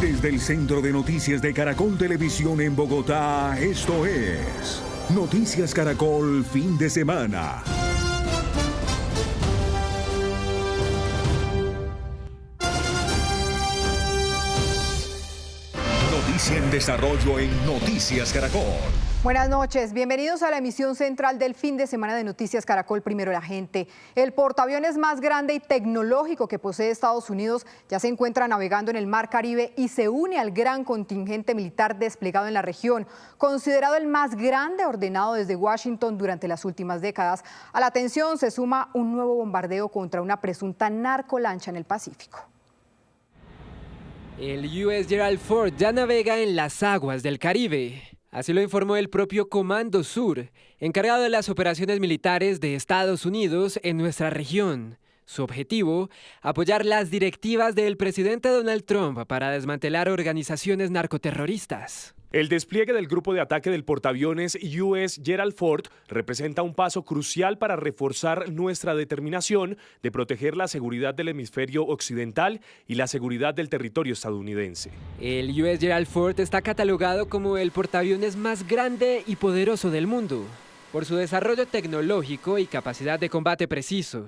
Desde el Centro de Noticias de Caracol Televisión en Bogotá, esto es Noticias Caracol Fin de Semana. Noticia en desarrollo en Noticias Caracol. Buenas noches, bienvenidos a la emisión central del fin de semana de Noticias Caracol. Primero la gente. El portaaviones más grande y tecnológico que posee Estados Unidos ya se encuentra navegando en el Mar Caribe y se une al gran contingente militar desplegado en la región, considerado el más grande ordenado desde Washington durante las últimas décadas. A la tensión se suma un nuevo bombardeo contra una presunta narcolancha en el Pacífico. El USS Gerald Ford ya navega en las aguas del Caribe. Así lo informó el propio Comando Sur, encargado de las operaciones militares de Estados Unidos en nuestra región. Su objetivo, apoyar las directivas del presidente Donald Trump para desmantelar organizaciones narcoterroristas. El despliegue del grupo de ataque del portaaviones USS Gerald Ford representa un paso crucial para reforzar nuestra determinación de proteger la seguridad del hemisferio occidental y la seguridad del territorio estadounidense. El USS Gerald Ford está catalogado como el portaaviones más grande y poderoso del mundo, por su desarrollo tecnológico y capacidad de combate preciso.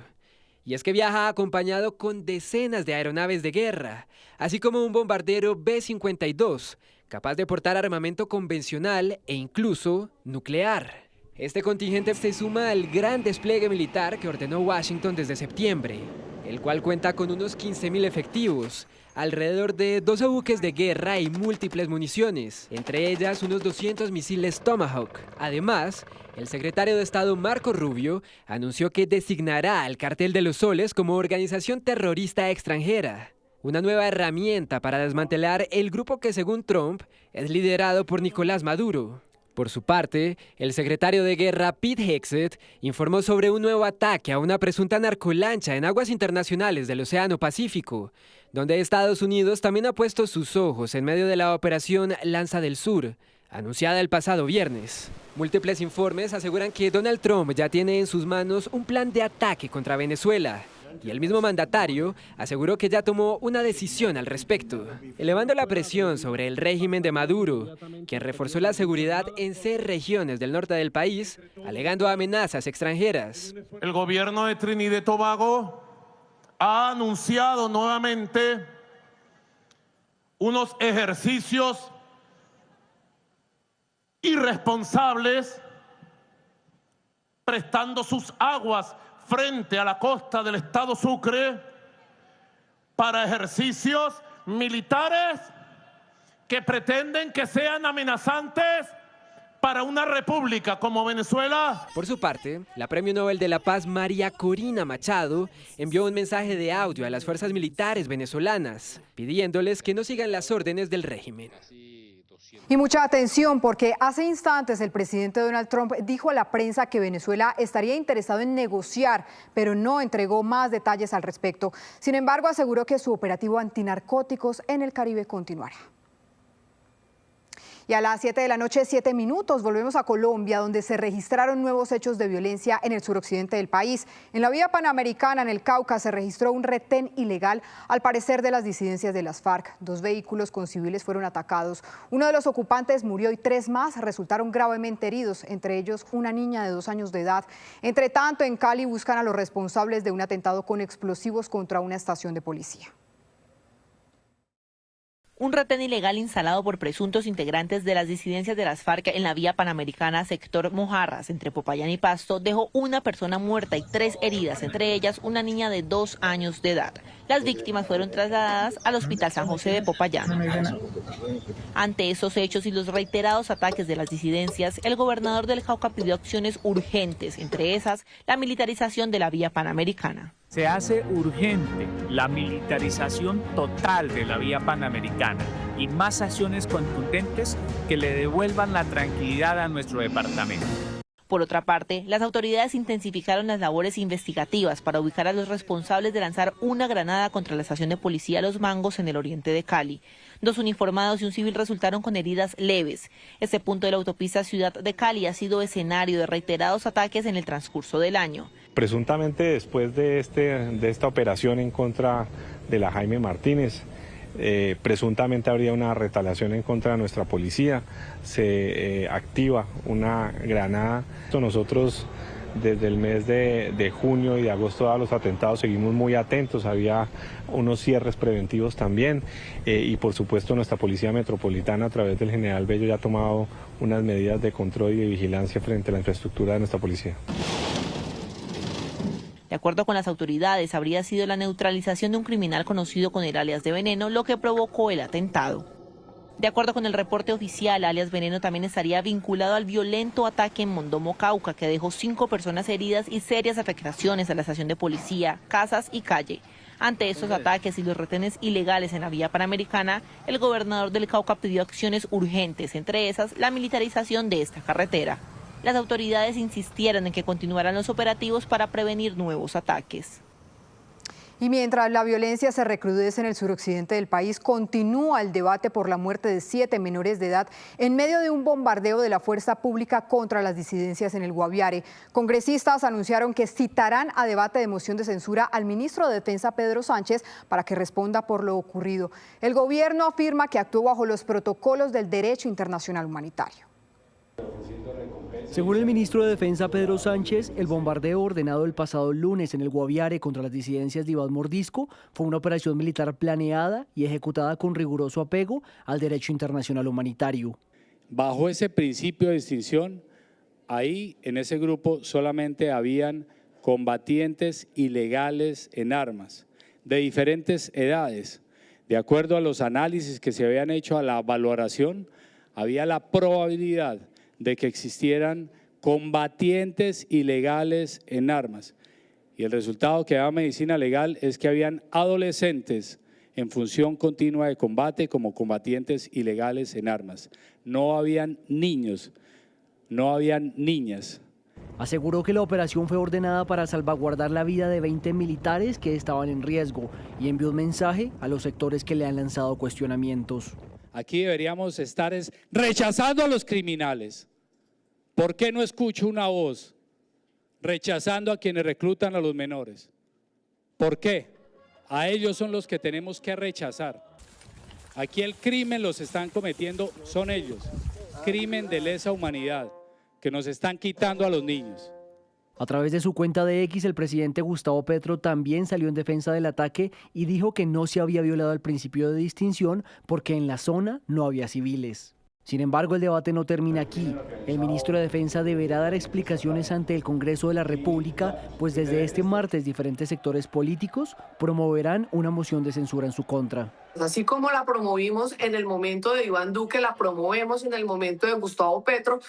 Y es que viaja acompañado con decenas de aeronaves de guerra, así como un bombardero B-52, capaz de portar armamento convencional e incluso nuclear. Este contingente se suma al gran despliegue militar que ordenó Washington desde septiembre, el cual cuenta con unos 15.000 efectivos, alrededor de 12 buques de guerra y múltiples municiones, entre ellas unos 200 misiles Tomahawk. Además, el secretario de Estado Marco Rubio anunció que designará al Cartel de los Soles como organización terrorista extranjera, una nueva herramienta para desmantelar el grupo que, según Trump, es liderado por Nicolás Maduro. Por su parte, el secretario de Guerra Pete Hegseth informó sobre un nuevo ataque a una presunta narcolancha en aguas internacionales del Océano Pacífico, donde Estados Unidos también ha puesto sus ojos en medio de la operación Lanza del Sur, anunciada el pasado viernes. Múltiples informes aseguran que Donald Trump ya tiene en sus manos un plan de ataque contra Venezuela, y el mismo mandatario aseguró que ya tomó una decisión al respecto, elevando la presión sobre el régimen de Maduro, quien reforzó la seguridad en 6 regiones del norte del país, alegando amenazas extranjeras. El gobierno de Trinidad y Tobago ha anunciado nuevamente unos ejercicios irresponsables, prestando sus aguas frente a la costa del estado Sucre para ejercicios militares que pretenden que sean amenazantes para una república como Venezuela. Por su parte, la Premio Nobel de la Paz María Corina Machado envió un mensaje de audio a las fuerzas militares venezolanas, pidiéndoles que no sigan las órdenes del régimen. Y mucha atención porque hace instantes el presidente Donald Trump dijo a la prensa que Venezuela estaría interesado en negociar, pero no entregó más detalles al respecto. Sin embargo, aseguró que su operativo antinarcóticos en el Caribe continuará. Y a las 7 de la noche, 7 minutos, volvemos a Colombia, donde se registraron nuevos hechos de violencia en el suroccidente del país. En la vía panamericana, en el Cauca, se registró un retén ilegal, al parecer de las disidencias de las FARC. 2 vehículos con civiles fueron atacados. Uno de los ocupantes murió y 3 más resultaron gravemente heridos, entre ellos una niña de 2 años de edad. Entre tanto, en Cali buscan a los responsables de un atentado con explosivos contra una estación de policía. Un retén ilegal instalado por presuntos integrantes de las disidencias de las FARC en la vía panamericana sector Mojarras, entre Popayán y Pasto, dejó una persona muerta y 3 heridas, entre ellas una niña de 2 años de edad. Las víctimas fueron trasladadas al Hospital San José de Popayán. Ante esos hechos y los reiterados ataques de las disidencias, el gobernador del Cauca pidió acciones urgentes, entre esas la militarización de la vía panamericana. Se hace urgente la militarización total de la vía panamericana y más acciones contundentes que le devuelvan la tranquilidad a nuestro departamento. Por otra parte, las autoridades intensificaron las labores investigativas para ubicar a los responsables de lanzar una granada contra la estación de policía Los Mangos en el oriente de Cali. 2 uniformados y un civil resultaron con heridas leves. Este punto de la autopista Ciudad de Cali ha sido escenario de reiterados ataques en el transcurso del año. Presuntamente después de esta operación en contra de la Jaime Martínez, presuntamente habría una retaliación en contra de nuestra policía, se activa una granada. Nosotros desde el mes de junio y de agosto a los atentados seguimos muy atentos, había unos cierres preventivos también y por supuesto nuestra Policía Metropolitana a través del General Bello ya ha tomado unas medidas de control y de vigilancia frente a la infraestructura de nuestra policía. De acuerdo con las autoridades, habría sido la neutralización de un criminal conocido con el alias de Veneno lo que provocó el atentado. De acuerdo con el reporte oficial, alias Veneno también estaría vinculado al violento ataque en Mondomo, Cauca, que dejó 5 personas heridas y serias afectaciones a la estación de policía, casas y calle. Ante estos ataques y los retenes ilegales en la vía panamericana, el gobernador del Cauca pidió acciones urgentes, entre esas la militarización de esta carretera. Las autoridades insistieron en que continuaran los operativos para prevenir nuevos ataques. Y mientras la violencia se recrudece en el suroccidente del país, continúa el debate por la muerte de 7 menores de edad en medio de un bombardeo de la fuerza pública contra las disidencias en el Guaviare. Congresistas anunciaron que citarán a debate de moción de censura al ministro de Defensa, Pedro Sánchez, para que responda por lo ocurrido. El gobierno afirma que actuó bajo los protocolos del derecho internacional humanitario. Según el ministro de Defensa Pedro Sánchez, el bombardeo ordenado el pasado lunes en el Guaviare contra las disidencias de Iván Mordisco fue una operación militar planeada y ejecutada con riguroso apego al derecho internacional humanitario. Bajo ese principio de distinción, ahí en ese grupo solamente habían combatientes ilegales en armas, de diferentes edades. De acuerdo a los análisis que se habían hecho a la valoración, había la probabilidad de que existieran combatientes ilegales en armas. Y el resultado que daba medicina legal es que habían adolescentes en función continua de combate como combatientes ilegales en armas. No habían niños, no habían niñas. Aseguró que la operación fue ordenada para salvaguardar la vida de 20 militares que estaban en riesgo y envió un mensaje a los sectores que le han lanzado cuestionamientos. Aquí deberíamos estar rechazando a los criminales. ¿Por qué no escucho una voz rechazando a quienes reclutan a los menores? ¿Por qué? A ellos son los que tenemos que rechazar. Aquí el crimen los están cometiendo, son ellos. Crimen de lesa humanidad, que nos están quitando a los niños. A través de su cuenta de X, el presidente Gustavo Petro también salió en defensa del ataque y dijo que no se había violado el principio de distinción porque en la zona no había civiles. Sin embargo, el debate no termina aquí. El ministro de Defensa deberá dar explicaciones ante el Congreso de la República, pues desde este martes diferentes sectores políticos promoverán una moción de censura en su contra. Así como la promovimos en el momento de Iván Duque, la promovemos en el momento de Gustavo Petro.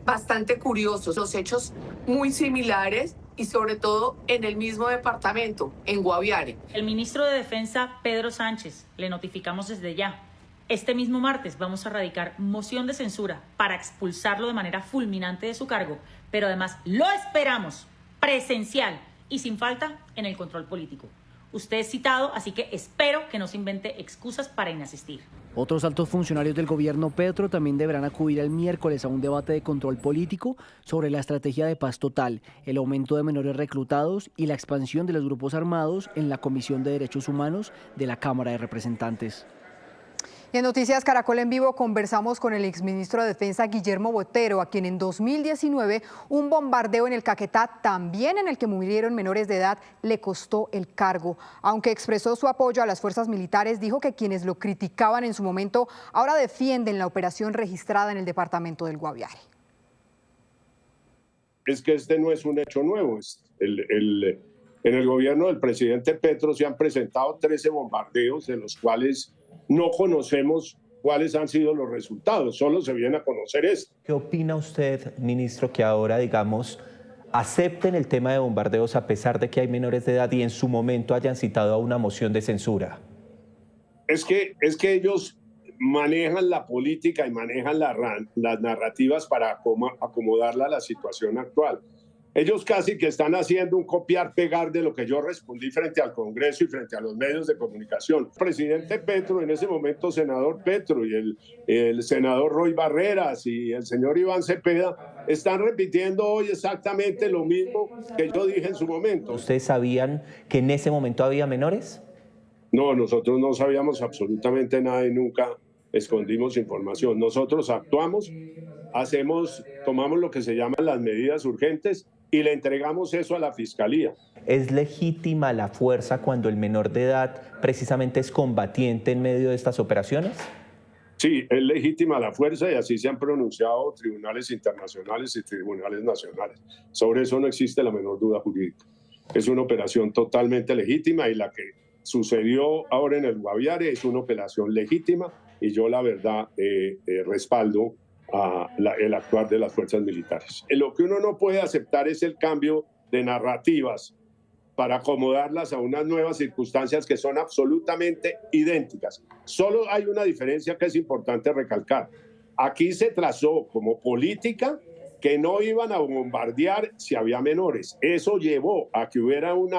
Bastante curiosos, los hechos muy similares y sobre todo en el mismo departamento, en Guaviare. El ministro de Defensa, Pedro Sánchez, le notificamos desde ya. Este mismo martes vamos a radicar moción de censura para expulsarlo de manera fulminante de su cargo, pero además lo esperamos presencial y sin falta en el control político. Usted es citado, así que espero que no se invente excusas para inasistir. Otros altos funcionarios del gobierno Petro también deberán acudir el miércoles a un debate de control político sobre la estrategia de paz total, el aumento de menores reclutados y la expansión de los grupos armados en la Comisión de Derechos Humanos de la Cámara de Representantes. Y en Noticias Caracol en Vivo conversamos con el exministro de Defensa Guillermo Botero, a quien en 2019 un bombardeo en el Caquetá, también en el que murieron menores de edad, le costó el cargo. Aunque expresó su apoyo a las fuerzas militares, dijo que quienes lo criticaban en su momento ahora defienden la operación registrada en el departamento del Guaviare. Es que este no es un hecho nuevo. En el gobierno del presidente Petro se han presentado 13 bombardeos, de los cuales no conocemos cuáles han sido los resultados, solo se viene a conocer esto. ¿Qué opina usted, ministro, que ahora, digamos, acepten el tema de bombardeos a pesar de que hay menores de edad y en su momento hayan citado a una moción de censura? Es que ellos manejan la política y manejan las narrativas para acomodarla a la situación actual. Ellos casi que están haciendo un copiar-pegar de lo que yo respondí frente al Congreso y frente a los medios de comunicación. El presidente Petro, en ese momento senador Petro, y el senador Roy Barreras y el señor Iván Cepeda están repitiendo hoy exactamente lo mismo que yo dije en su momento. ¿Ustedes sabían que en ese momento había menores? No, nosotros no sabíamos absolutamente nada y nunca escondimos información. Nosotros actuamos, tomamos lo que se llaman las medidas urgentes y le entregamos eso a la Fiscalía. ¿Es legítima la fuerza cuando el menor de edad precisamente es combatiente en medio de estas operaciones? Sí, es legítima la fuerza y así se han pronunciado tribunales internacionales y tribunales nacionales. Sobre eso no existe la menor duda jurídica. Es una operación totalmente legítima y la que sucedió ahora en el Guaviare es una operación legítima y yo la verdad respaldo el actuar de las fuerzas militares. Lo que uno no puede aceptar es el cambio de narrativas para acomodarlas a unas nuevas circunstancias que son absolutamente idénticas. Solo hay una diferencia que es importante recalcar. Aquí se trazó como política que no iban a bombardear si había menores. Eso llevó a que hubiera un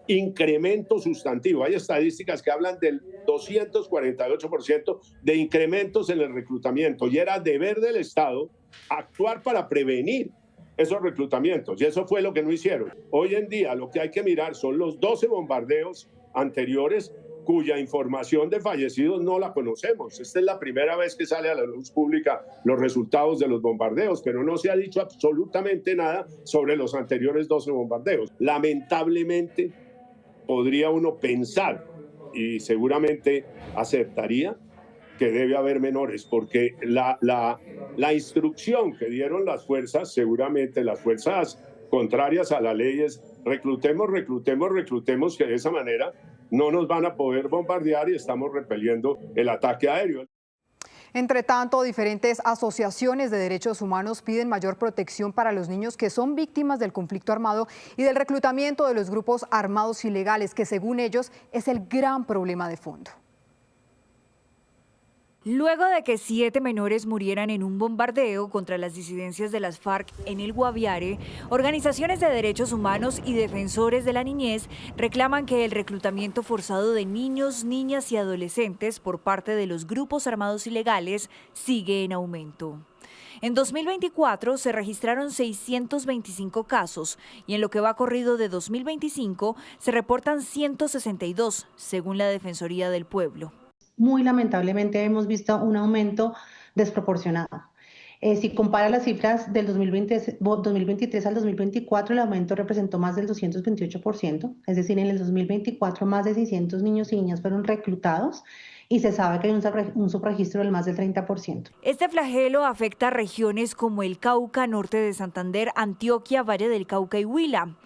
incremento sustantivo. Hay estadísticas que hablan del 248% de incrementos en el reclutamiento y era deber del Estado actuar para prevenir esos reclutamientos y eso fue lo que no hicieron. Hoy en día lo que hay que mirar son los 12 bombardeos anteriores cuya información de fallecidos no la conocemos. Esta es la primera vez que sale a la luz pública los resultados de los bombardeos, pero no se ha dicho absolutamente nada sobre los anteriores 12 bombardeos. Lamentablemente, podría uno pensar, y seguramente aceptaría, que debe haber menores, porque la instrucción que dieron las fuerzas, seguramente las fuerzas contrarias a la ley es reclutemos, que de esa manera no nos van a poder bombardear y estamos repeliendo el ataque aéreo. Entre tanto, diferentes asociaciones de derechos humanos piden mayor protección para los niños que son víctimas del conflicto armado y del reclutamiento de los grupos armados ilegales, que según ellos es el gran problema de fondo. Luego de que 7 menores murieran en un bombardeo contra las disidencias de las FARC en el Guaviare, organizaciones de derechos humanos y defensores de la niñez reclaman que el reclutamiento forzado de niños, niñas y adolescentes por parte de los grupos armados ilegales sigue en aumento. En 2024 se registraron 625 casos y en lo que va corrido de 2025 se reportan 162, según la Defensoría del Pueblo. Muy lamentablemente hemos visto un aumento desproporcionado. Si compara las cifras del 2023 al 2024, el aumento representó más del 228%, es decir, en el 2024 más de 600 niños y niñas fueron reclutados y se sabe que hay un subregistro del más del 30%. Este flagelo afecta a regiones como el Cauca, norte de Santander, Antioquia, Valle del Cauca y Huila.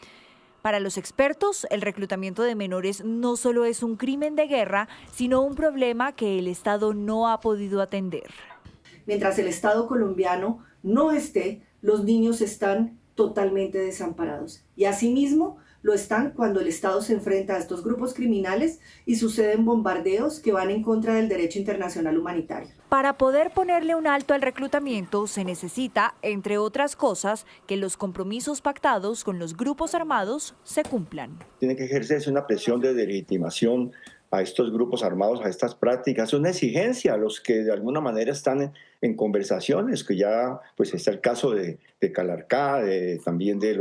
Para los expertos, el reclutamiento de menores no solo es un crimen de guerra, sino un problema que el Estado no ha podido atender. Mientras el Estado colombiano no esté, los niños están totalmente desamparados. Y asimismo lo están cuando el Estado se enfrenta a estos grupos criminales y suceden bombardeos que van en contra del derecho internacional humanitario. Para poder ponerle un alto al reclutamiento se necesita, entre otras cosas, que los compromisos pactados con los grupos armados se cumplan. Tiene que ejercerse una presión de legitimación a estos grupos armados, a estas prácticas, una exigencia a los que de alguna manera están en conversaciones, que ya pues está el caso de Calarcá, también de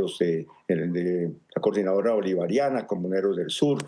la Coordinadora Bolivariana, Comuneros del Sur,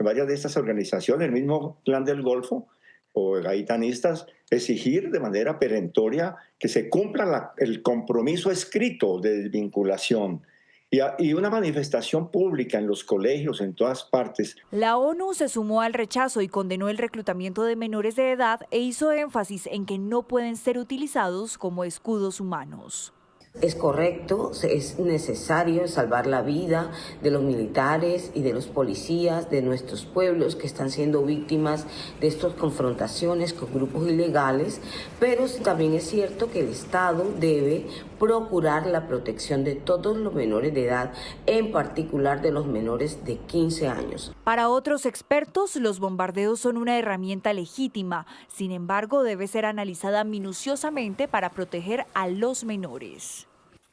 varias de estas organizaciones, el mismo Clan del Golfo o gaitanistas, exigir de manera perentoria que se cumpla el compromiso escrito de desvinculación. Y una manifestación pública en los colegios, en todas partes. La ONU se sumó al rechazo y condenó el reclutamiento de menores de edad e hizo énfasis en que no pueden ser utilizados como escudos humanos. Es correcto, es necesario salvar la vida de los militares y de los policías de nuestros pueblos que están siendo víctimas de estas confrontaciones con grupos ilegales, pero también es cierto que el Estado debe procurar la protección de todos los menores de edad, en particular de los menores de 15 años. Para otros expertos, los bombardeos son una herramienta legítima, sin embargo, debe ser analizada minuciosamente para proteger a los menores.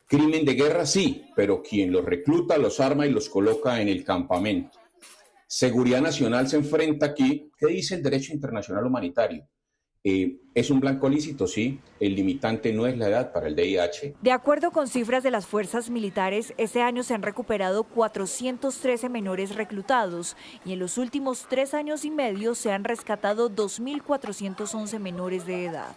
Crimen de guerra sí, pero quien los recluta, los arma y los coloca en el campamento. Seguridad nacional se enfrenta aquí. ¿Qué dice el derecho internacional humanitario? ¿Es un blanco lícito? Sí. El limitante no es la edad para el VIH. De acuerdo con cifras de las fuerzas militares, este año se han recuperado 413 menores reclutados y en los últimos 3 años y medio se han rescatado 2.411 menores de edad.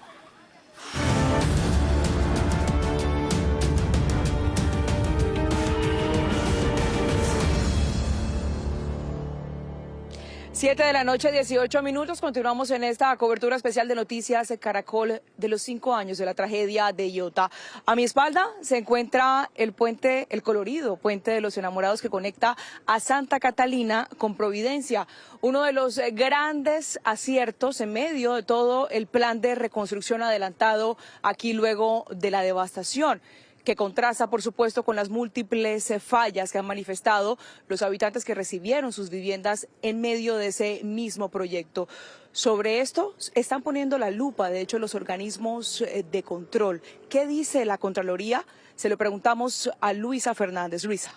7 de la noche, 18 minutos. Continuamos en esta cobertura especial de Noticias Caracol de los 5 años de la tragedia de Iota. A mi espalda se encuentra el puente, el colorido Puente de los Enamorados que conecta a Santa Catalina con Providencia. Uno de los grandes aciertos en medio de todo el plan de reconstrucción adelantado aquí luego de la devastación, que contrasta, por supuesto, con las múltiples fallas que han manifestado los habitantes que recibieron sus viviendas en medio de ese mismo proyecto. Sobre esto están poniendo la lupa, de hecho, los organismos de control. ¿Qué dice la Contraloría? Se lo preguntamos a Luisa Fernández. Luisa.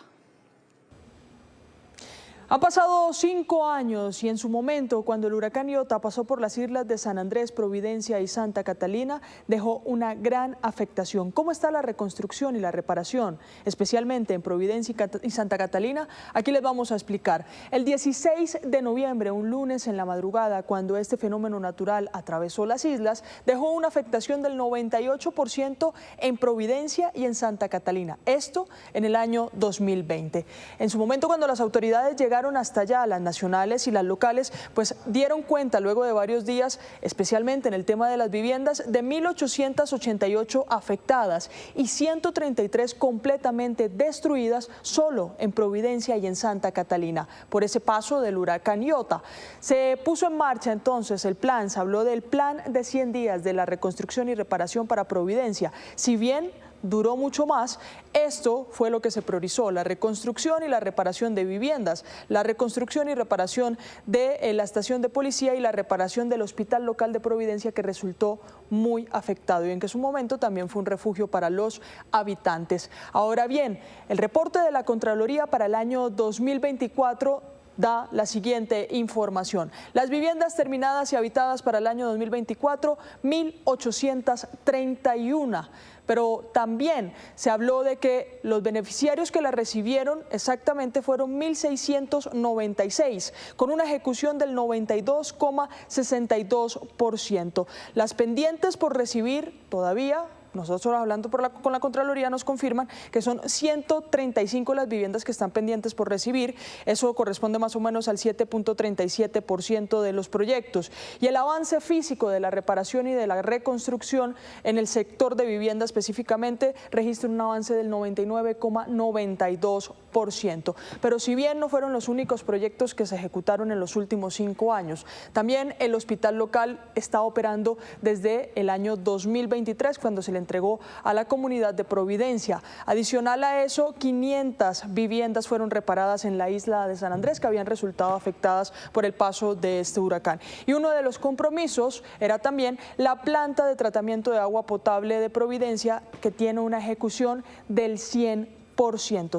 Han pasado 5 años y en su momento, cuando el huracán Iota pasó por las islas de San Andrés, Providencia y Santa Catalina, dejó una gran afectación. ¿Cómo está la reconstrucción y la reparación, especialmente en Providencia y Santa Catalina? Aquí les vamos a explicar. El 16 de noviembre, un lunes en la madrugada, cuando este fenómeno natural atravesó las islas, dejó una afectación del 98% en Providencia y en Santa Catalina. Esto en el año 2020. En su momento, cuando las autoridades llegaron hasta allá, las nacionales y las locales, pues dieron cuenta luego de varios días, especialmente en el tema de las viviendas, de 1.888 afectadas y 133 completamente destruidas solo en Providencia y en Santa Catalina por ese paso del huracán Iota. Se puso en marcha entonces el plan, se habló del plan de 100 días de la reconstrucción y reparación para Providencia. Si bien duró mucho más, esto fue lo que se priorizó: la reconstrucción y la reparación de viviendas, la reconstrucción y reparación de la estación de policía y la reparación del hospital local de Providencia, que resultó muy afectado y en que en su momento también fue un refugio para los habitantes. Ahora bien, el reporte de la Contraloría para el año 2024 da la siguiente información. Las viviendas terminadas y habitadas para el año 2024, 1.831. Pero también se habló de que los beneficiarios que la recibieron exactamente fueron 1.696, con una ejecución del 92,62%. Las pendientes por recibir todavía, nosotros hablando con la Contraloría, nos confirman que son 135 las viviendas que están pendientes por recibir. Eso corresponde más o menos al 7,37% de los proyectos. Y el avance físico de la reparación y de la reconstrucción en el sector de vivienda específicamente registra un avance del 99,92%. Pero si bien no fueron los únicos proyectos que se ejecutaron en los últimos 5 años, también el hospital local está operando desde el año 2023, cuando se le entregó a la comunidad de Providencia. Adicional a eso, 500 viviendas fueron reparadas en la isla de San Andrés que habían resultado afectadas por el paso de este huracán. Y uno de los compromisos era también la planta de tratamiento de agua potable de Providencia, que tiene una ejecución del 100%.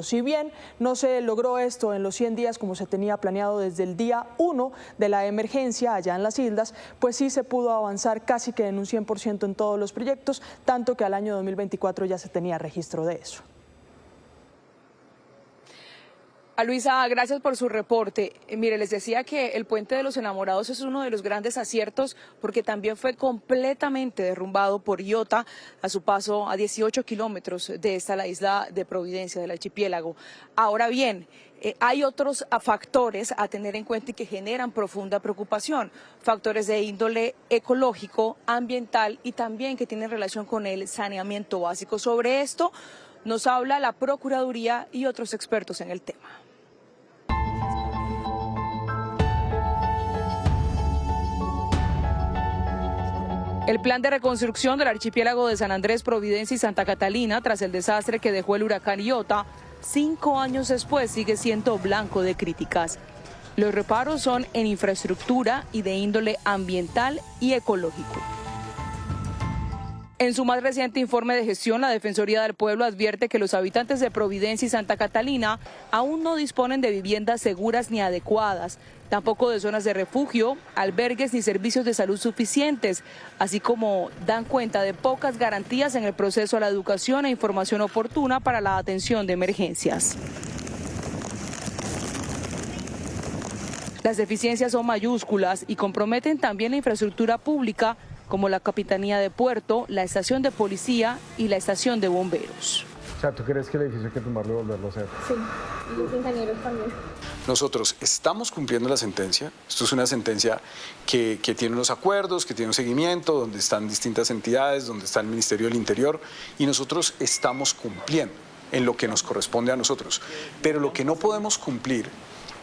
Si bien no se logró esto en los 100 días como se tenía planeado desde el día 1 de la emergencia allá en las islas, pues sí se pudo avanzar casi que en un 100% en todos los proyectos, tanto que al año 2024 ya se tenía registro de eso. A Luisa, gracias por su reporte. Mire, les decía que el Puente de los Enamorados es uno de los grandes aciertos porque también fue completamente derrumbado por Iota a su paso a 18 kilómetros de la isla de Providencia, del archipiélago. Ahora bien, hay otros factores a tener en cuenta y que generan profunda preocupación, factores de índole ecológico, ambiental y también que tienen relación con el saneamiento básico. Sobre esto nos habla la Procuraduría y otros expertos en el tema. El plan de reconstrucción del archipiélago de San Andrés, Providencia y Santa Catalina, tras el desastre que dejó el huracán Iota, 5 años después sigue siendo blanco de críticas. Los reparos son en infraestructura y de índole ambiental y ecológico. En su más reciente informe de gestión, la Defensoría del Pueblo advierte que los habitantes de Providencia y Santa Catalina aún no disponen de viviendas seguras ni adecuadas, tampoco de zonas de refugio, albergues ni servicios de salud suficientes, así como dan cuenta de pocas garantías en el proceso a la educación e información oportuna para la atención de emergencias. Las deficiencias son mayúsculas y comprometen también la infraestructura pública, como la Capitanía de Puerto, la estación de policía y la estación de bomberos. O sea, ¿tú crees que el edificio hay que tumbarlo y volverlo a hacer? Sí, y los ingenieros también. Nosotros estamos cumpliendo la sentencia. Esto es una sentencia que tiene unos acuerdos, que tiene un seguimiento, donde están distintas entidades, donde está el Ministerio del Interior, y nosotros estamos cumpliendo en lo que nos corresponde a nosotros. Pero lo que no podemos cumplir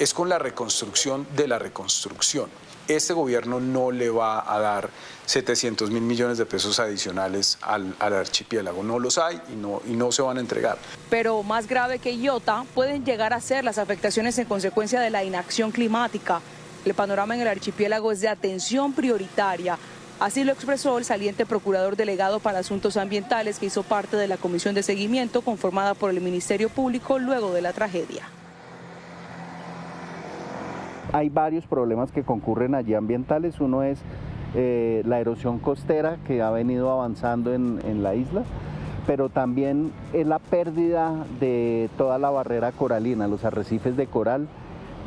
es con la reconstrucción de la reconstrucción. Este gobierno no le va a dar 700.000 millones de pesos adicionales al archipiélago. No los hay y no se van a entregar. Pero más grave que Iota pueden llegar a ser las afectaciones en consecuencia de la inacción climática. El panorama en el archipiélago es de atención prioritaria. Así lo expresó el saliente procurador delegado para asuntos ambientales que hizo parte de la comisión de seguimiento conformada por el Ministerio Público luego de la tragedia. Hay varios problemas que concurren allí ambientales. Uno es la erosión costera que ha venido avanzando en la isla, pero también es la pérdida de toda la barrera coralina, los arrecifes de coral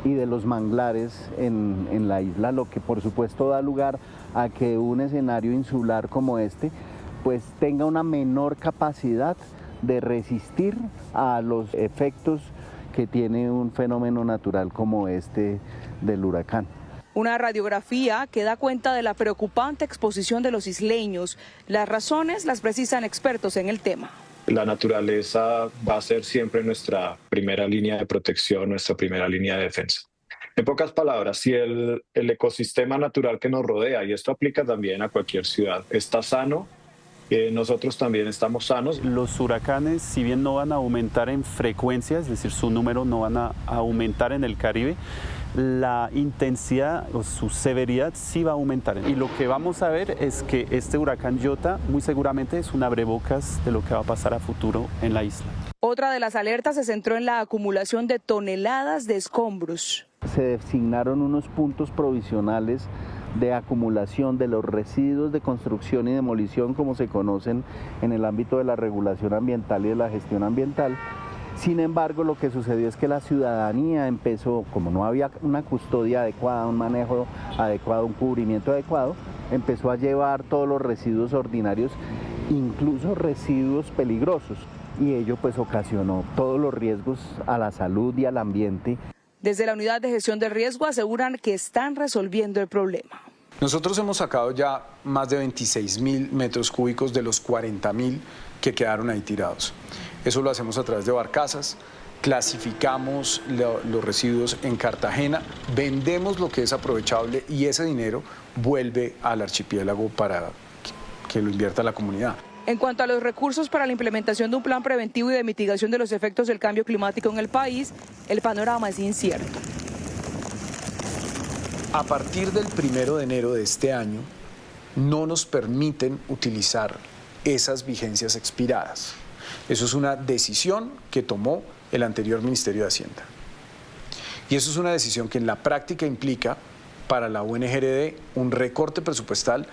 y de los manglares en la isla, lo que por supuesto da lugar a que un escenario insular como este pues tenga una menor capacidad de resistir a los efectos que tiene un fenómeno natural como este del huracán. Una radiografía que da cuenta de la preocupante exposición de los isleños. Las razones las precisan expertos en el tema. La naturaleza va a ser siempre nuestra primera línea de protección, nuestra primera línea de defensa. En pocas palabras, si el ecosistema natural que nos rodea, y esto aplica también a cualquier ciudad, está sano, nosotros también estamos sanos. Los huracanes, si bien no van a aumentar en frecuencia, es decir, su número no van a aumentar en el Caribe, la intensidad o su severidad sí va a aumentar. Y lo que vamos a ver es que este huracán Iota muy seguramente es un abrebocas de lo que va a pasar a futuro en la isla. Otra de las alertas se centró en la acumulación de toneladas de escombros. Se designaron unos puntos provisionales de acumulación de los residuos de construcción y demolición, como se conocen en el ámbito de la regulación ambiental y de la gestión ambiental. Sin embargo, lo que sucedió es que la ciudadanía empezó, como no había una custodia adecuada, un manejo adecuado, un cubrimiento adecuado, empezó a llevar todos los residuos ordinarios, incluso residuos peligrosos, y ello pues ocasionó todos los riesgos a la salud y al ambiente. Desde la Unidad de Gestión del Riesgo aseguran que están resolviendo el problema. Nosotros hemos sacado ya más de 26.000 metros cúbicos de los 40.000 que quedaron ahí tirados. Eso lo hacemos a través de barcazas, clasificamos los residuos en Cartagena, vendemos lo que es aprovechable y ese dinero vuelve al archipiélago para que lo invierta la comunidad. En cuanto a los recursos para la implementación de un plan preventivo y de mitigación de los efectos del cambio climático en el país, el panorama es incierto. A partir del 1 de enero de este año, no nos permiten utilizar esas vigencias expiradas. Eso es una decisión que tomó el anterior Ministerio de Hacienda. Y eso es una decisión que en la práctica implica para la UNGRD un recorte presupuestal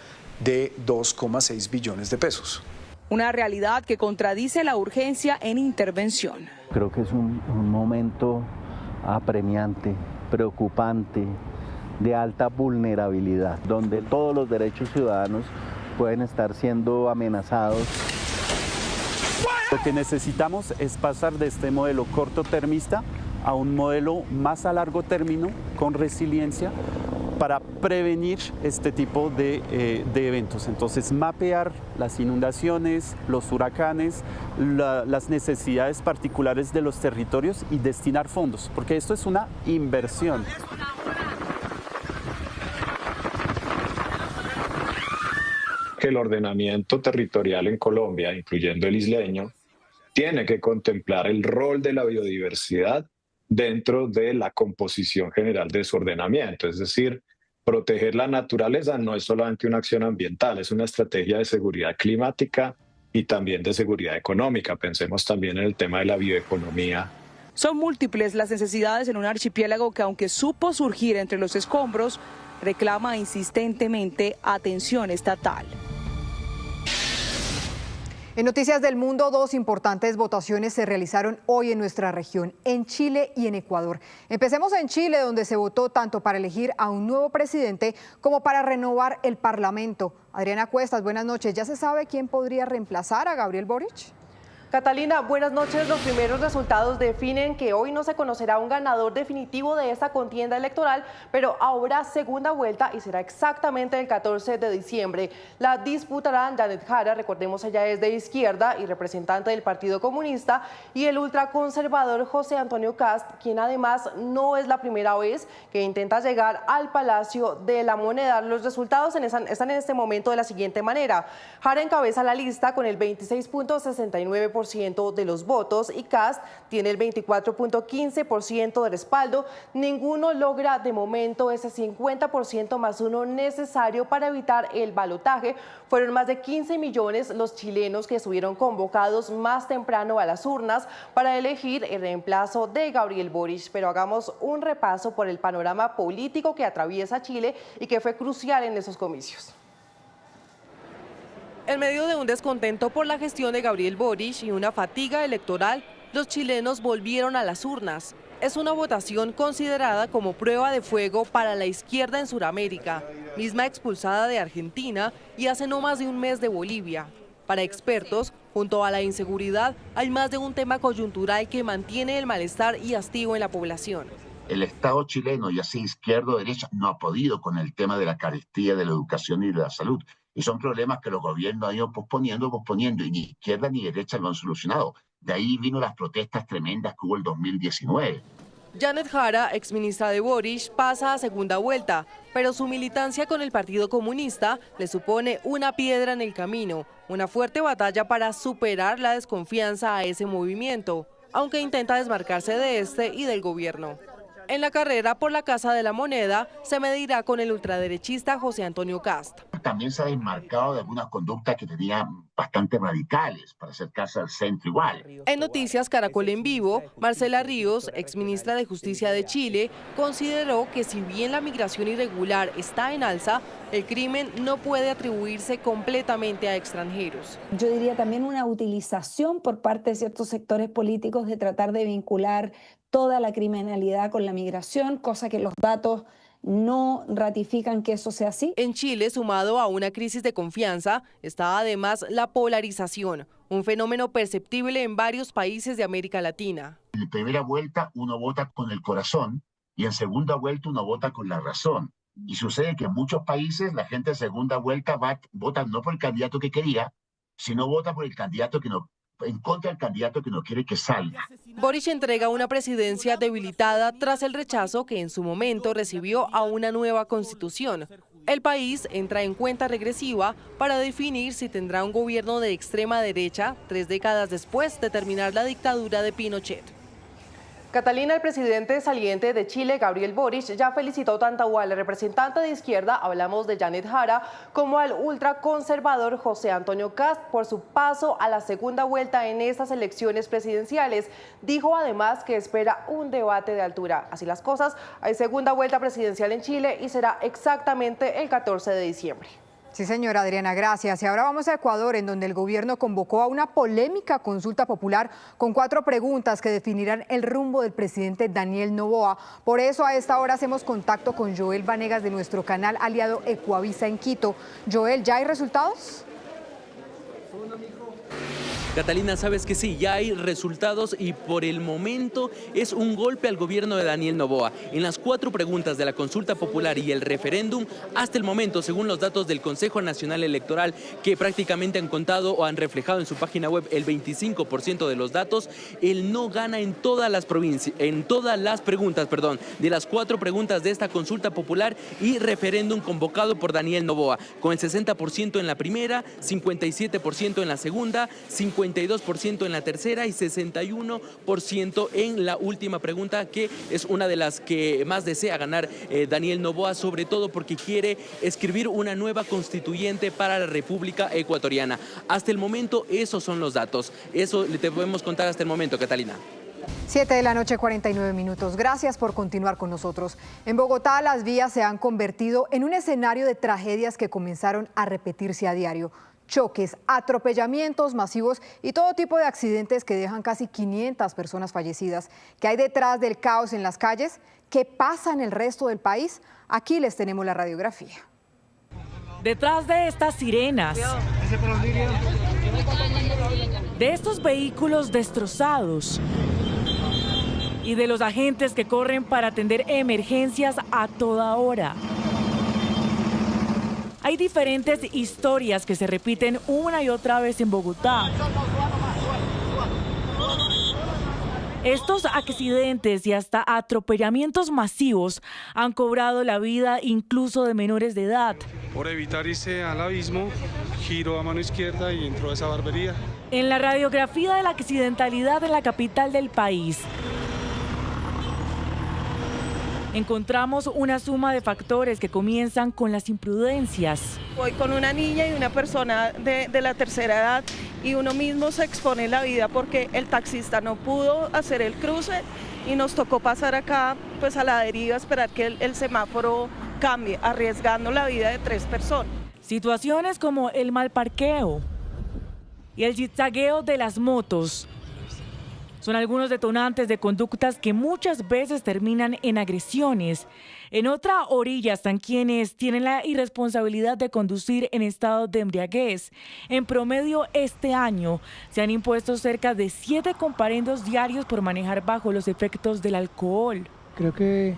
de 2,6 billones de pesos. Una realidad que contradice la urgencia en intervención. Creo que es un momento apremiante, preocupante, de alta vulnerabilidad, donde todos los derechos ciudadanos pueden estar siendo amenazados. Lo que necesitamos es pasar de este modelo cortotermista a un modelo más a largo término, con resiliencia, para prevenir este tipo de eventos. Entonces, mapear las inundaciones, los huracanes, las necesidades particulares de los territorios y destinar fondos, porque esto es una inversión. Que el ordenamiento territorial en Colombia, incluyendo el isleño, tiene que contemplar el rol de la biodiversidad dentro de la composición general de su ordenamiento. Es decir, proteger la naturaleza no es solamente una acción ambiental, es una estrategia de seguridad climática y también de seguridad económica. Pensemos también en el tema de la bioeconomía. Son múltiples las necesidades en un archipiélago que, aunque supo surgir entre los escombros, reclama insistentemente atención estatal. En Noticias del Mundo, 2 importantes votaciones se realizaron hoy en nuestra región, en Chile y en Ecuador. Empecemos en Chile, donde se votó tanto para elegir a un nuevo presidente como para renovar el Parlamento. Adriana Cuestas, buenas noches. ¿Ya se sabe quién podría reemplazar a Gabriel Boric? Catalina, buenas noches. Los primeros resultados definen que hoy no se conocerá un ganador definitivo de esta contienda electoral, pero habrá segunda vuelta y será exactamente el 14 de diciembre. La disputarán Janet Jara, recordemos ella es de izquierda y representante del Partido Comunista, y el ultraconservador José Antonio Cast, quien además no es la primera vez que intenta llegar al Palacio de la Moneda. Los resultados están en este momento de la siguiente manera. Jara encabeza la lista con el 26.69% de los votos y Cast tiene el 24.15% de respaldo. Ninguno logra de momento ese 50% más uno necesario para evitar el balotaje. Fueron más de 15 millones los chilenos que estuvieron convocados más temprano a las urnas para elegir el reemplazo de Gabriel Boric. Pero hagamos un repaso por el panorama político que atraviesa Chile y que fue crucial en esos comicios. En medio de un descontento por la gestión de Gabriel Boric y una fatiga electoral, los chilenos volvieron a las urnas. Es una votación considerada como prueba de fuego para la izquierda en Sudamérica, misma expulsada de Argentina y hace no más de un mes de Bolivia. Para expertos, junto a la inseguridad, hay más de un tema coyuntural que mantiene el malestar y hastío en la población. El Estado chileno, ya sea izquierda o derecha, no ha podido con el tema de la carestía, de la educación y de la salud. Y son problemas que los gobiernos han ido posponiendo, y ni izquierda ni derecha lo han solucionado. De ahí vino las protestas tremendas que hubo el 2019. Janet Jara, exministra de Boric, pasa a segunda vuelta, pero su militancia con el Partido Comunista le supone una piedra en el camino, una fuerte batalla para superar la desconfianza a ese movimiento, aunque intenta desmarcarse de este y del gobierno. En la carrera por la Casa de la Moneda se medirá con el ultraderechista José Antonio Cast. También se ha desmarcado de algunas conductas que tenía bastante radicales para acercarse al centro igual. En Noticias Caracol en Vivo, Marcela Ríos, exministra de Justicia de Chile, consideró que si bien la migración irregular está en alza, el crimen no puede atribuirse completamente a extranjeros. Yo diría también una utilización por parte de ciertos sectores políticos de tratar de vincular toda la criminalidad con la migración, cosa que los datos no ratifican que eso sea así. En Chile, sumado a una crisis de confianza, está además la polarización, un fenómeno perceptible en varios países de América Latina. En primera vuelta uno vota con el corazón y en segunda vuelta uno vota con la razón. Y sucede que en muchos países la gente en segunda vuelta vota no por el candidato que quería, sino vota por el candidato que no, en contra del candidato que no quiere que salga. Boric entrega una presidencia debilitada tras el rechazo que en su momento recibió a una nueva constitución. El país entra en cuenta regresiva para definir si tendrá un gobierno de extrema derecha 3 décadas después de terminar la dictadura de Pinochet. Catalina, el presidente saliente de Chile, Gabriel Boric, ya felicitó tanto al representante de izquierda, hablamos de Janet Jara, como al ultraconservador José Antonio Cast por su paso a la segunda vuelta en estas elecciones presidenciales. Dijo además que espera un debate de altura. Así las cosas, hay segunda vuelta presidencial en Chile y será exactamente el 14 de diciembre. Sí, señora Adriana, gracias. Y ahora vamos a Ecuador, en donde el gobierno convocó a una polémica consulta popular con 4 preguntas que definirán el rumbo del presidente Daniel Noboa. Por eso a esta hora hacemos contacto con Joel Vanegas de nuestro canal aliado Ecuavisa en Quito. Joel, ¿ya hay resultados? Catalina, sabes que sí, ya hay resultados y por el momento es un golpe al gobierno de Daniel Noboa. En las 4 preguntas de la consulta popular y el referéndum, hasta el momento, según los datos del Consejo Nacional Electoral, que prácticamente han contado o han reflejado en su página web el 25% de los datos, él no gana en todas las provincias, en todas las preguntas, de las 4 preguntas de esta consulta popular y referéndum convocado por Daniel Noboa, con el 60% en la primera, 57% en la segunda, 50% 52% en la tercera y 61% en la última pregunta, que es una de las que más desea ganar Daniel Noboa, sobre todo porque quiere escribir una nueva constituyente para la República Ecuatoriana. Hasta el momento esos son los datos, eso le podemos contar hasta el momento, Catalina. 7 de la noche, 49 minutos. Gracias por continuar con nosotros. En Bogotá, las vías se han convertido en un escenario de tragedias que comenzaron a repetirse a diario. Choques, atropellamientos masivos y todo tipo de accidentes que dejan casi 500 personas fallecidas. ¿Qué hay detrás del caos en las calles? ¿Qué pasa en el resto del país? Aquí les tenemos la radiografía. Detrás de estas sirenas, de estos vehículos destrozados y de los agentes que corren para atender emergencias a toda hora, hay diferentes historias que se repiten una y otra vez en Bogotá. Estos accidentes y hasta atropellamientos masivos han cobrado la vida incluso de menores de edad. Por evitar irse al abismo, giro a mano izquierda y entró a esa barbería. En la radiografía de la accidentalidad en la capital del país, encontramos una suma de factores que comienzan con las imprudencias. Voy con una niña y una persona de la tercera edad y uno mismo se expone la vida porque el taxista no pudo hacer el cruce y nos tocó pasar acá pues a la deriva, esperar que el semáforo cambie, arriesgando la vida de 3 personas. Situaciones como el mal parqueo y el zigzagueo de las motos son algunos detonantes de conductas que muchas veces terminan en agresiones. En otra orilla están quienes tienen la irresponsabilidad de conducir en estado de embriaguez. En promedio este año se han impuesto cerca de 7 comparendos diarios por manejar bajo los efectos del alcohol. Creo que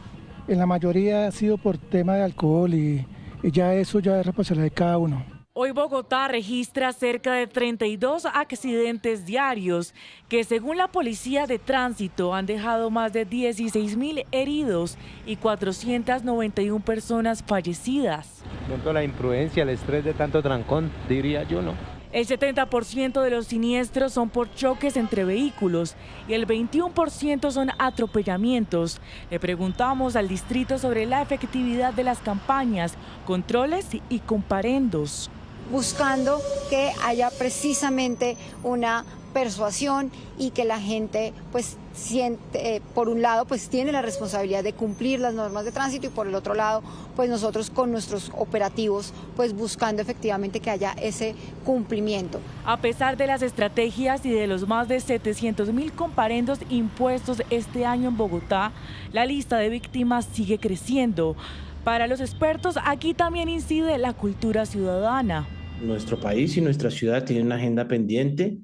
en la mayoría ha sido por tema de alcohol y ya eso ya es responsabilidad de cada uno. Hoy Bogotá registra cerca de 32 accidentes diarios que, según la Policía de Tránsito, han dejado más de 16.000 heridos y 491 personas fallecidas. Pronto la imprudencia, el estrés de tanto trancón, diría yo, ¿no? El 70% de los siniestros son por choques entre vehículos y el 21% son atropellamientos. Le preguntamos al distrito sobre la efectividad de las campañas, controles y comparendos. Buscando que haya precisamente una persuasión y que la gente pues siente, por un lado pues tiene la responsabilidad de cumplir las normas de tránsito y por el otro lado pues nosotros con nuestros operativos pues buscando efectivamente que haya ese cumplimiento. A pesar de las estrategias y de los más de 700.000 comparendos impuestos este año en Bogotá, la lista de víctimas sigue creciendo. Para los expertos, aquí también incide la cultura ciudadana. Nuestro país y nuestra ciudad tienen una agenda pendiente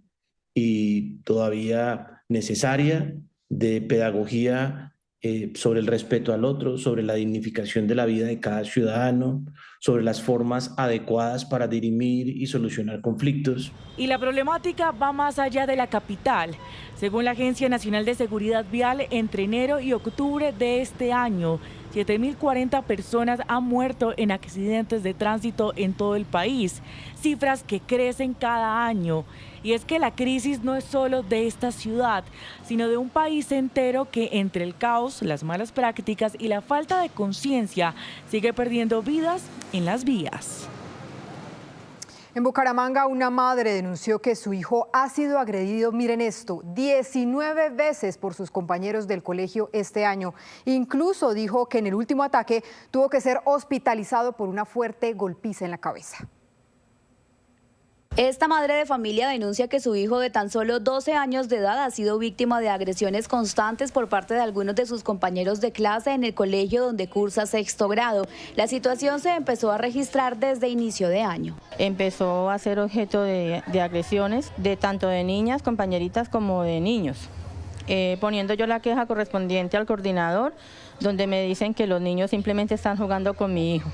y todavía necesaria de pedagogía sobre el respeto al otro, sobre la dignificación de la vida de cada ciudadano, sobre las formas adecuadas para dirimir y solucionar conflictos. Y la problemática va más allá de la capital. Según la Agencia Nacional de Seguridad Vial, entre enero y octubre de este año, 7.040 personas han muerto en accidentes de tránsito en todo el país, cifras que crecen cada año. Y es que la crisis no es solo de esta ciudad, sino de un país entero que entre el caos, las malas prácticas y la falta de conciencia sigue perdiendo vidas en las vías. En Bucaramanga, una madre denunció que su hijo ha sido agredido, miren esto, 19 veces por sus compañeros del colegio este año. Incluso dijo que en el último ataque tuvo que ser hospitalizado por una fuerte golpiza en la cabeza. Esta madre de familia denuncia que su hijo de tan solo 12 años de edad ha sido víctima de agresiones constantes por parte de algunos de sus compañeros de clase en el colegio donde cursa 6º grado. La situación se empezó a registrar desde inicio de año. Empezó a ser objeto de agresiones de tanto de niñas, compañeritas, como de niños. Poniendo yo la queja correspondiente al coordinador, donde me dicen que los niños simplemente están jugando con mi hijo,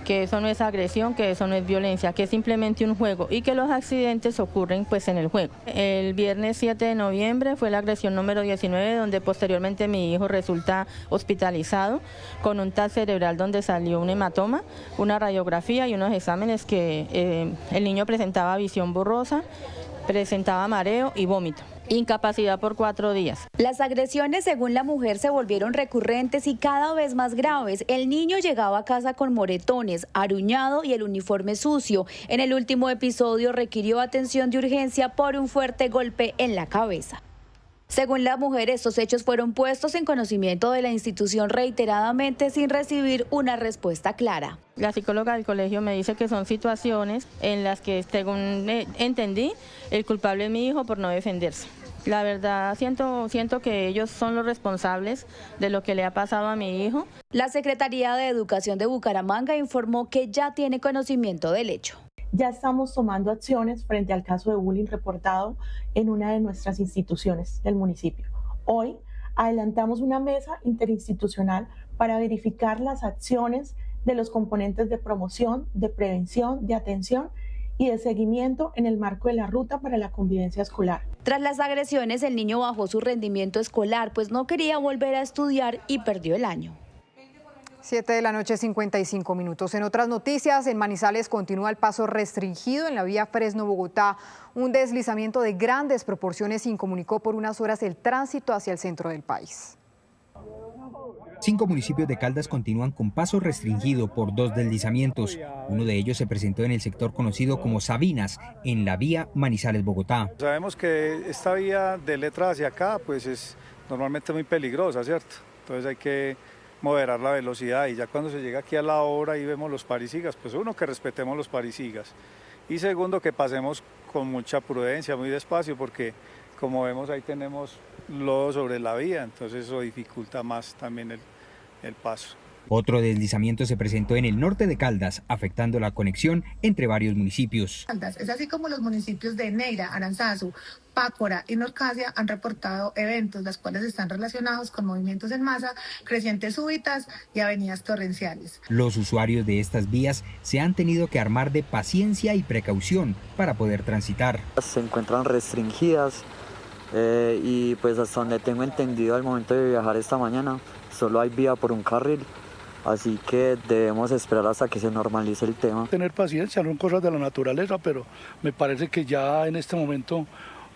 que eso no es agresión, que eso no es violencia, que es simplemente un juego y que los accidentes ocurren pues en el juego. El viernes 7 de noviembre fue la agresión número 19, donde posteriormente mi hijo resulta hospitalizado con un TAC cerebral donde salió un hematoma, una radiografía y unos exámenes que el niño presentaba visión borrosa, presentaba mareo y vómito. Incapacidad por 4 días. Las agresiones, según la mujer, se volvieron recurrentes y cada vez más graves. El niño llegaba a casa con moretones, aruñado y el uniforme sucio. En el último episodio requirió atención de urgencia por un fuerte golpe en la cabeza. Según la mujer, estos hechos fueron puestos en conocimiento de la institución reiteradamente sin recibir una respuesta clara. La psicóloga del colegio me dice que son situaciones en las que, según entendí, el culpable es mi hijo por no defenderse. La verdad, siento que ellos son los responsables de lo que le ha pasado a mi hijo. La Secretaría de Educación de Bucaramanga informó que ya tiene conocimiento del hecho. Ya estamos tomando acciones frente al caso de bullying reportado en una de nuestras instituciones del municipio. Hoy adelantamos una mesa interinstitucional para verificar las acciones de los componentes de promoción, de prevención, de atención y de seguimiento en el marco de la ruta para la convivencia escolar. Tras las agresiones, el niño bajó su rendimiento escolar, pues no quería volver a estudiar y perdió el año. 7 de la noche, 55 minutos. En otras noticias, en Manizales continúa el paso restringido en la vía Fresno-Bogotá. Un deslizamiento de grandes proporciones incomunicó por unas horas el tránsito hacia el centro del país. 5 municipios de Caldas continúan con paso restringido por 2 deslizamientos. Uno de ellos se presentó en el sector conocido como Sabinas, en la vía Manizales-Bogotá. Sabemos que esta vía de letra hacia acá pues es normalmente muy peligrosa, ¿cierto? Entonces hay que moderar la velocidad y ya cuando se llega aquí a la obra y vemos los parisigas, pues uno, que respetemos los parisigas y segundo, que pasemos con mucha prudencia, muy despacio, porque como vemos ahí tenemos lodo sobre la vía, entonces eso dificulta más también el paso. Otro deslizamiento se presentó en el norte de Caldas, afectando la conexión entre varios municipios. Es así como los municipios de Neira, Aranzazu, Pácora y Norcasia han reportado eventos, los cuales están relacionados con movimientos en masa, crecientes súbitas y avenidas torrenciales. Los usuarios de estas vías se han tenido que armar de paciencia y precaución para poder transitar. Se encuentran restringidas y pues hasta donde tengo entendido al momento de viajar esta mañana solo hay vía por un carril. Así que debemos esperar hasta que se normalice el tema. Tener paciencia, son cosas de la naturaleza, pero me parece que ya en este momento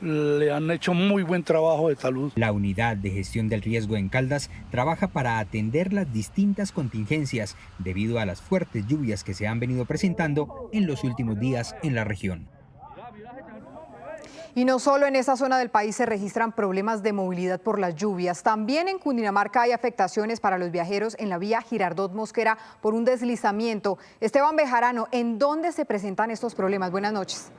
le han hecho muy buen trabajo de salud. La unidad de gestión del riesgo en Caldas trabaja para atender las distintas contingencias debido a las fuertes lluvias que se han venido presentando en los últimos días en la región. Y no solo en esa zona del país se registran problemas de movilidad por las lluvias, también en Cundinamarca hay afectaciones para los viajeros en la vía Girardot Mosquera por un deslizamiento. Esteban Bejarano, ¿en dónde se presentan estos problemas? Buenas noches.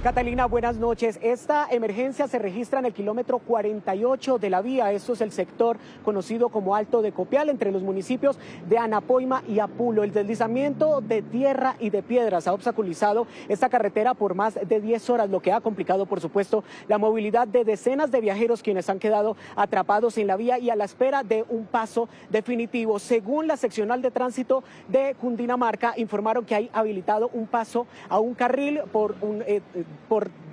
Catalina, buenas noches. Esta emergencia se registra en el kilómetro 48 de la vía. Esto es el sector conocido como Alto de Copial, entre los municipios de Anapoima y Apulo. El deslizamiento de tierra y de piedras ha obstaculizado esta carretera por más de 10 horas, lo que ha complicado, por supuesto, la movilidad de decenas de viajeros quienes han quedado atrapados en la vía y a la espera de un paso definitivo. Según la seccional de tránsito de Cundinamarca, informaron que hay habilitado un paso a un carril por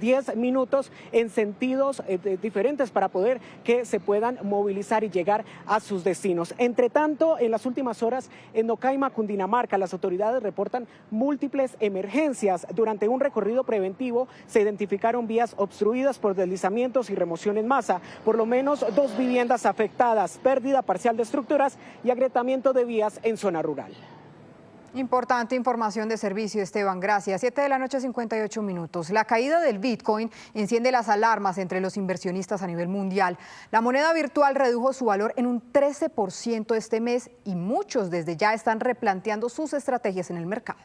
10 minutos en sentidos diferentes para poder que se puedan movilizar y llegar a sus destinos. Entre tanto, en las últimas horas en Nocaima, Cundinamarca, las autoridades reportan múltiples emergencias. Durante un recorrido preventivo se identificaron vías obstruidas por deslizamientos y remoción en masa, por lo menos 2 viviendas afectadas, pérdida parcial de estructuras y agrietamiento de vías en zona rural. Importante información de servicio, Esteban, gracias. 7 de la noche, 58 minutos. La caída del Bitcoin enciende las alarmas entre los inversionistas a nivel mundial. La moneda virtual redujo su valor en un 13% este mes y muchos desde ya están replanteando sus estrategias en el mercado.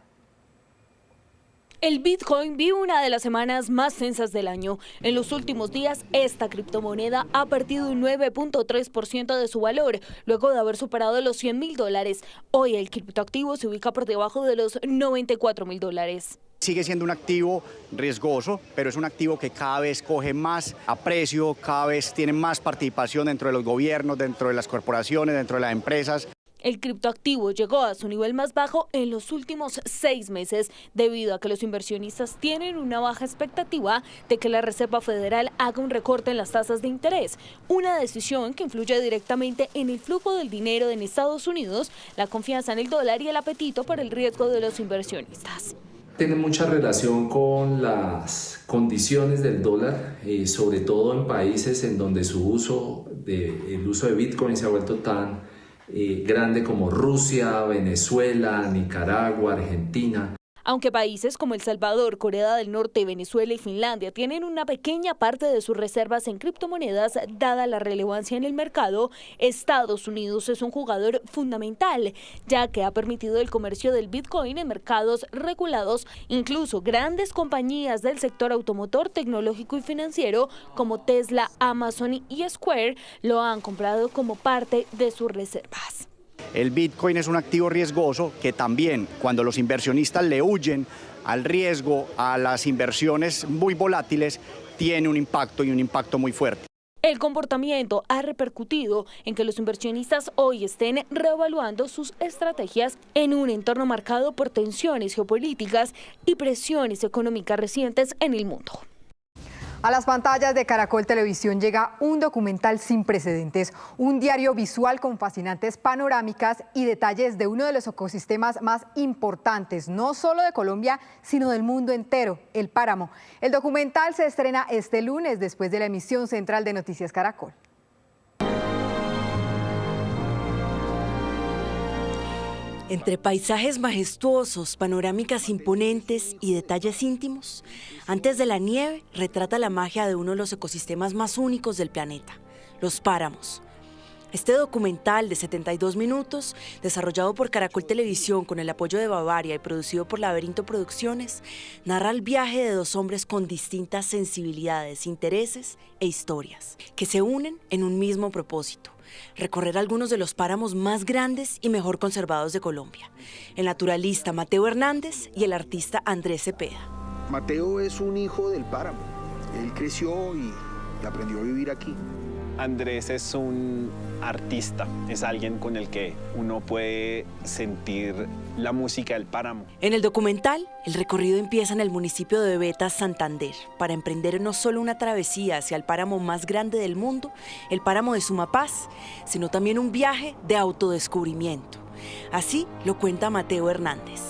El Bitcoin vive una de las semanas más tensas del año. En los últimos días, esta criptomoneda ha perdido un 9.3% de su valor, luego de haber superado los $100.000. Hoy el criptoactivo se ubica por debajo de los $94.000. Sigue siendo un activo riesgoso, pero es un activo que cada vez coge más aprecio, cada vez tiene más participación dentro de los gobiernos, dentro de las corporaciones, dentro de las empresas. El criptoactivo llegó a su nivel más bajo en los últimos 6 meses, debido a que los inversionistas tienen una baja expectativa de que la Reserva Federal haga un recorte en las tasas de interés, una decisión que influye directamente en el flujo del dinero en Estados Unidos, la confianza en el dólar y el apetito por el riesgo de los inversionistas. Tiene mucha relación con las condiciones del dólar, sobre todo en países en donde el uso de Bitcoin se ha vuelto tan grande como Rusia, Venezuela, Nicaragua, Argentina. Aunque países como El Salvador, Corea del Norte, Venezuela y Finlandia tienen una pequeña parte de sus reservas en criptomonedas, dada la relevancia en el mercado, Estados Unidos es un jugador fundamental, ya que ha permitido el comercio del Bitcoin en mercados regulados. Incluso grandes compañías del sector automotor, tecnológico y financiero como Tesla, Amazon y Square lo han comprado como parte de sus reservas. El Bitcoin es un activo riesgoso que también, cuando los inversionistas le huyen al riesgo, a las inversiones muy volátiles, tiene un impacto y un impacto muy fuerte. El comportamiento ha repercutido en que los inversionistas hoy estén reevaluando sus estrategias en un entorno marcado por tensiones geopolíticas y presiones económicas recientes en el mundo. A las pantallas de Caracol Televisión llega un documental sin precedentes, un diario visual con fascinantes panorámicas y detalles de uno de los ecosistemas más importantes, no solo de Colombia, sino del mundo entero, el páramo. El documental se estrena este lunes después de la emisión central de Noticias Caracol. Entre paisajes majestuosos, panorámicas imponentes y detalles íntimos, Antes de la nieve retrata la magia de uno de los ecosistemas más únicos del planeta, los páramos. Este documental de 72 minutos, desarrollado por Caracol Televisión con el apoyo de Bavaria y producido por Laberinto Producciones, narra el viaje de dos hombres con distintas sensibilidades, intereses e historias, que se unen en un mismo propósito: recorrer algunos de los páramos más grandes y mejor conservados de Colombia. El naturalista Mateo Hernández y el artista Andrés Cepeda. Mateo es un hijo del páramo. Él creció y aprendió a vivir aquí. Andrés es un artista, es alguien con el que uno puede sentir la música del páramo. En el documental, el recorrido empieza en el municipio de Betas, Santander, para emprender no solo una travesía hacia el páramo más grande del mundo, el páramo de Sumapaz, sino también un viaje de autodescubrimiento. Así lo cuenta Mateo Hernández.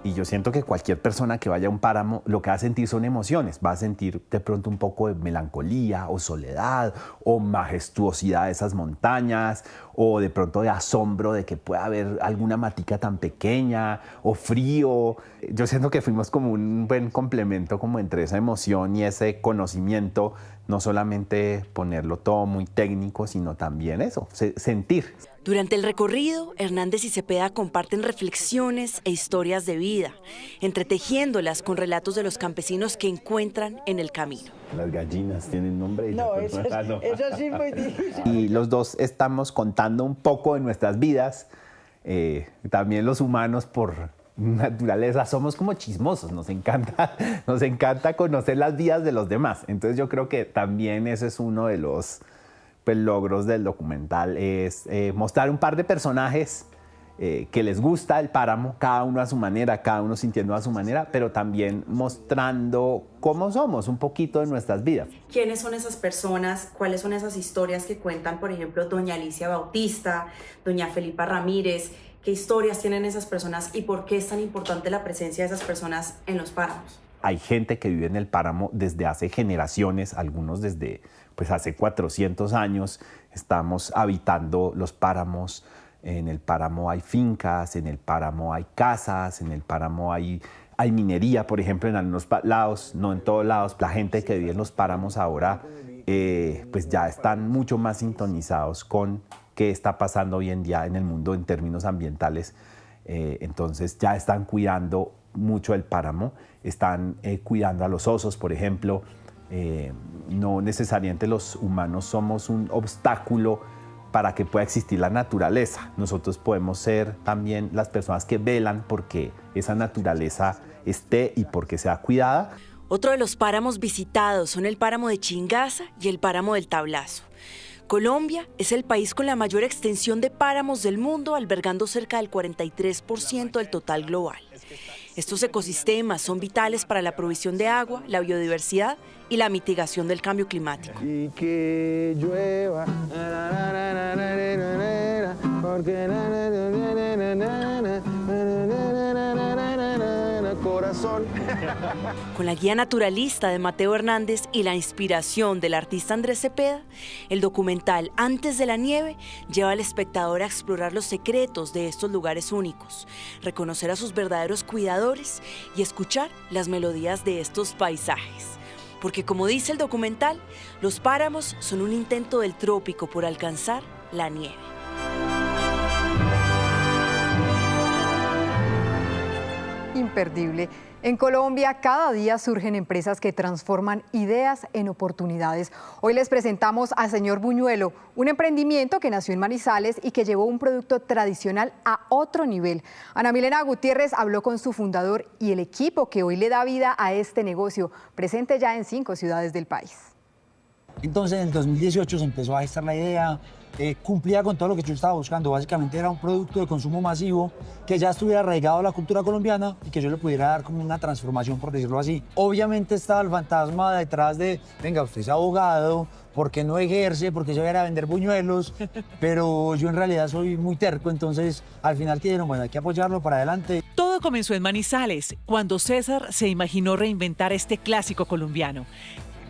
Y yo siento que cualquier persona que vaya a un páramo lo que va a sentir son emociones. Va a sentir de pronto un poco de melancolía o soledad o majestuosidad de esas montañas o de pronto de asombro de que pueda haber alguna matica tan pequeña o frío. Yo siento que fuimos como un buen complemento como entre esa emoción y ese conocimiento, no solamente ponerlo todo muy técnico, sino también eso, sentir. Durante el recorrido, Hernández y Cepeda comparten reflexiones e historias de vida, entretejiéndolas con relatos de los campesinos que encuentran en el camino. Las gallinas tienen nombre. No, eso sí es muy difícil. Y los dos estamos contando un poco de nuestras vidas. También los humanos, por naturaleza, somos como chismosos. Nos encanta conocer las vidas de los demás. Entonces yo creo que también ese es uno de los logros del documental, es mostrar un par de personajes que les gusta el páramo, cada uno a su manera, cada uno sintiendo a su manera, pero también mostrando cómo somos, un poquito de nuestras vidas. ¿Quiénes son esas personas? ¿Cuáles son esas historias que cuentan, por ejemplo, doña Alicia Bautista, doña Felipa Ramírez? ¿Qué historias tienen esas personas y por qué es tan importante la presencia de esas personas en los páramos? Hay gente que vive en el páramo desde hace generaciones, algunos desde hace 400 años. Estamos habitando los páramos. En el páramo hay fincas, en el páramo hay casas, en el páramo hay minería, por ejemplo, en algunos lados, no en todos lados. La gente que vive en los páramos ahora pues ya están mucho más sintonizados con qué está pasando hoy en día en el mundo en términos ambientales. Entonces ya están cuidando mucho el páramo, están cuidando a los osos, por ejemplo. No necesariamente los humanos somos un obstáculo para que pueda existir la naturaleza. Nosotros podemos ser también las personas que velan porque esa naturaleza esté y porque sea cuidada. Otro de los páramos visitados son el páramo de Chingaza y el páramo del Tablazo. Colombia es el país con la mayor extensión de páramos del mundo, albergando cerca del 43% del total global. Estos ecosistemas son vitales para la provisión de agua, la biodiversidad y la mitigación del cambio climático. Y que llueva, porque sol. Con la guía naturalista de Mateo Hernández y la inspiración del artista Andrés Cepeda, el documental Antes de la nieve lleva al espectador a explorar los secretos de estos lugares únicos, reconocer a sus verdaderos cuidadores y escuchar las melodías de estos paisajes. Porque como dice el documental, los páramos son un intento del trópico por alcanzar la nieve. Imperdible. En Colombia cada día surgen empresas que transforman ideas en oportunidades. Hoy les presentamos a Señor Buñuelo, un emprendimiento que nació en Manizales y que llevó un producto tradicional a otro nivel. Ana Milena Gutiérrez habló con su fundador y el equipo que hoy le da vida a este negocio, presente ya en 5 ciudades del país. Entonces en el 2018 se empezó a gestar la idea, cumplía con todo lo que yo estaba buscando. Básicamente era un producto de consumo masivo que ya estuviera arraigado a la cultura colombiana y que yo le pudiera dar como una transformación, por decirlo así. Obviamente estaba el fantasma detrás de, venga, usted es abogado, ¿por qué no ejerce? ¿Por qué se va a ir a vender buñuelos? Pero yo en realidad soy muy terco, entonces al final dijeron, bueno, hay que apoyarlo para adelante. Todo comenzó en Manizales, cuando César se imaginó reinventar este clásico colombiano.